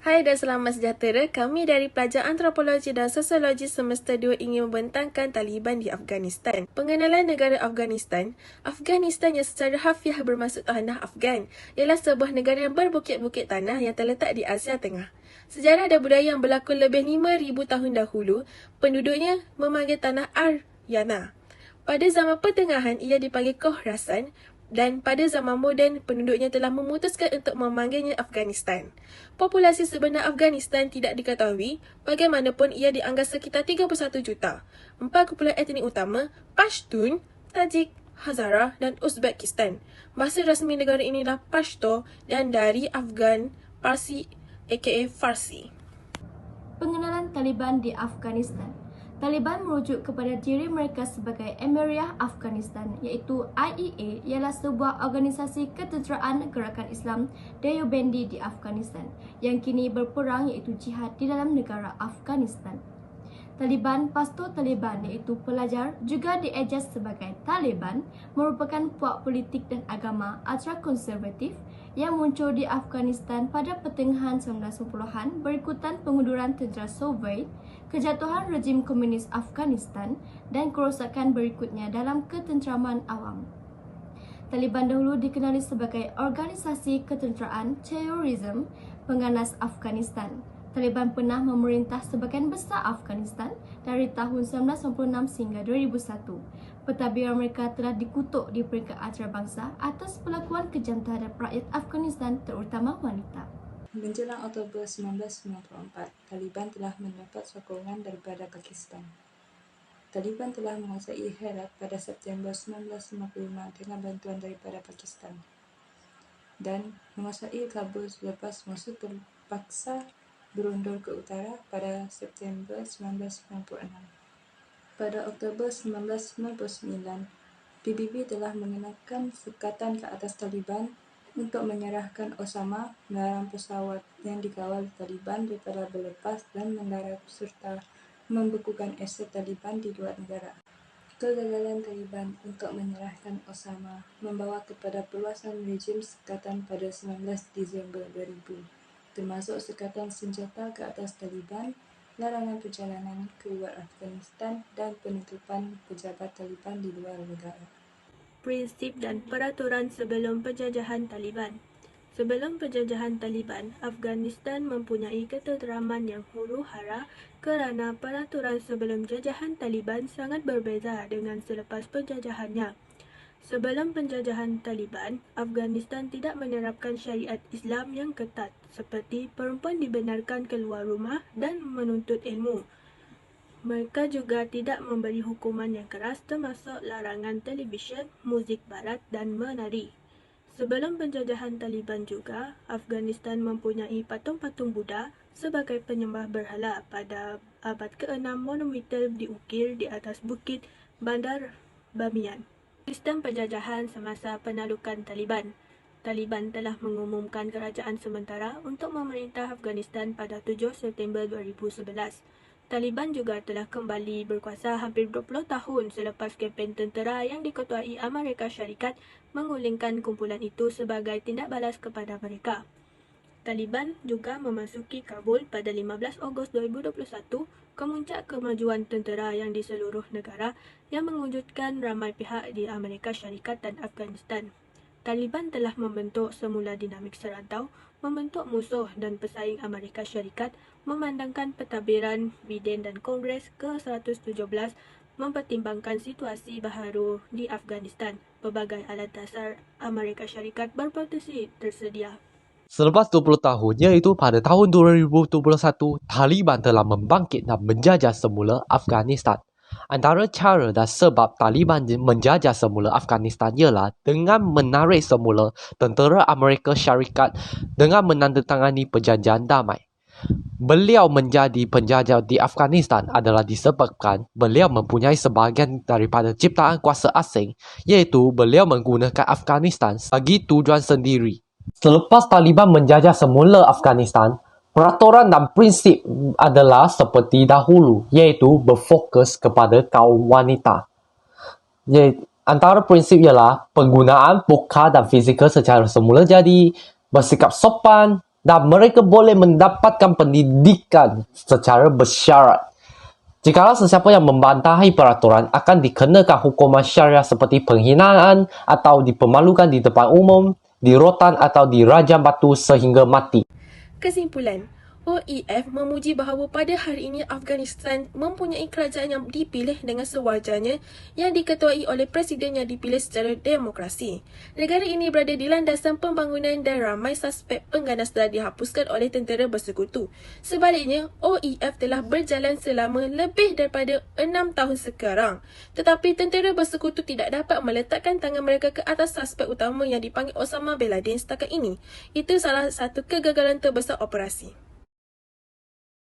Hai dan selamat sejahtera. Kami dari pelajar antropologi dan sosiologi semester 2 ingin membentangkan Taliban di Afghanistan. Pengenalan negara Afghanistan. Afghanistan yang secara harfiah bermaksud tanah Afghan ialah sebuah negara yang berbukit-bukit tanah yang terletak di Asia Tengah. Sejarah dan budaya yang berlaku lebih 5,000 tahun dahulu, penduduknya memanggil tanah Aryana. Pada zaman pertengahan, ia dipanggil Khorasan, dan pada zaman moden, penduduknya telah memutuskan untuk memanggilnya Afghanistan. Populasi sebenar Afghanistan tidak diketahui, bagaimanapun ia dianggap sekitar 31 juta. 4 kumpulan etnik utama, Pashtun, Tajik, Hazara dan Uzbekistan. Bahasa rasmi negara inilah Pashto dan dari Afghan, Parsi aka Farsi. Pengenalan Taliban di Afghanistan. Taliban merujuk kepada diri mereka sebagai Emiriyah Afghanistan iaitu IEA ialah sebuah organisasi ketenteraan gerakan Islam Deobandi di Afghanistan yang kini berperang iaitu jihad di dalam negara Afghanistan. Taliban Pashto Taliban iaitu pelajar juga diejaz sebagai Taliban merupakan puak politik dan agama ultra-konservatif yang muncul di Afghanistan pada pertengahan 1990-an berikutan pengunduran tentera Soviet, kejatuhan rejim komunis Afghanistan dan kerosakan berikutnya dalam ketenteraman awam. Taliban dahulu dikenali sebagai organisasi ketenteraan terorisme pengganas Afghanistan. Taliban pernah memerintah sebahagian besar Afghanistan dari tahun 1996 sehingga 2001. Pentadbiran mereka telah dikutuk di peringkat antarabangsa atas perlakuan kejam terhadap rakyat Afghanistan, terutama wanita. Menjelang Oktober 1994, Taliban telah mendapat sokongan daripada Pakistan. Taliban telah menguasai Herat pada September 1955 dengan bantuan daripada Pakistan dan menguasai Kabul selepas musuh terpaksa berundur ke utara pada September 1996. Pada Oktober 1999, PBB telah mengenakan sekatan ke atas Taliban untuk menyerahkan Osama, melarang pesawat yang dikawal Taliban daripada berlepas dan mendarat serta membekukan aset Taliban di luar negara. Kegagalan Taliban untuk menyerahkan Osama membawa kepada perluasan rejim sekatan pada 19 Disember 2000, termasuk sekatan senjata ke atas Taliban, larangan perjalanan ke luar Afghanistan dan penutupan pejabat Taliban di luar negara. Prinsip dan peraturan sebelum penjajahan Taliban. Sebelum penjajahan Taliban, Afghanistan mempunyai ketenteraman yang huru-hara kerana peraturan sebelum jajahan Taliban sangat berbeza dengan selepas penjajahannya. Sebelum penjajahan Taliban, Afghanistan tidak menerapkan syariat Islam yang ketat, seperti perempuan dibenarkan keluar rumah dan menuntut ilmu. Mereka juga tidak memberi hukuman yang keras termasuk larangan televisyen, muzik barat dan menari. Sebelum penjajahan Taliban juga, Afghanistan mempunyai patung-patung Buddha sebagai penyembah berhala. Pada abad ke-6, monumental diukir di atas bukit Bandar Bamiyan. Sistem penjajahan semasa penaklukan Taliban. Taliban telah mengumumkan kerajaan sementara untuk memerintah Afghanistan pada 7 September 2011. Taliban juga telah kembali berkuasa hampir 20 tahun selepas kempen tentera yang diketuai Amerika Syarikat menggulingkan kumpulan itu sebagai tindak balas kepada mereka. Taliban juga memasuki Kabul pada 15 Ogos 2021, kemuncak kemajuan tentera yang di seluruh negara yang mengejutkan ramai pihak di Amerika Syarikat dan Afghanistan. Taliban telah membentuk semula dinamik serantau, membentuk musuh dan pesaing Amerika Syarikat, memandangkan pentadbiran Biden dan Kongres ke-117, mempertimbangkan situasi baharu di Afghanistan. Pelbagai alat dasar Amerika Syarikat berpotensi tersedia. Selepas 20 tahun, iaitu pada tahun 2021, Taliban telah membangkit dan menjajah semula Afghanistan. Antara cara dan sebab Taliban menjajah semula Afghanistan ialah dengan menarik semula tentera Amerika Syarikat dengan menandatangani perjanjian damai. Beliau menjadi penjajah di Afghanistan adalah disebabkan beliau mempunyai sebahagian daripada ciptaan kuasa asing, iaitu beliau menggunakan Afghanistan bagi tujuan sendiri. Selepas Taliban menjajah semula Afghanistan, peraturan dan prinsip adalah seperti dahulu, iaitu berfokus kepada kaum wanita. Antara prinsip ialah penggunaan muka dan fizikal secara semula jadi, bersikap sopan dan mereka boleh mendapatkan pendidikan secara bersyarat. Jikalau sesiapa yang membantahi peraturan akan dikenakan hukuman syariah seperti penghinaan atau dipermalukan di depan umum, dirotan atau dirajam batu sehingga mati. Kesimpulan, OEF memuji bahawa pada hari ini Afghanistan mempunyai kerajaan yang dipilih dengan sewajarnya yang diketuai oleh presiden yang dipilih secara demokrasi. Negara ini berada di landasan pembangunan dan ramai suspek pengganas telah dihapuskan oleh tentera bersekutu. Sebaliknya, OEF telah berjalan selama lebih daripada 6 tahun sekarang. Tetapi tentera bersekutu tidak dapat meletakkan tangan mereka ke atas suspek utama yang dipanggil Osama bin Laden setakat ini. Itu salah satu kegagalan terbesar operasi.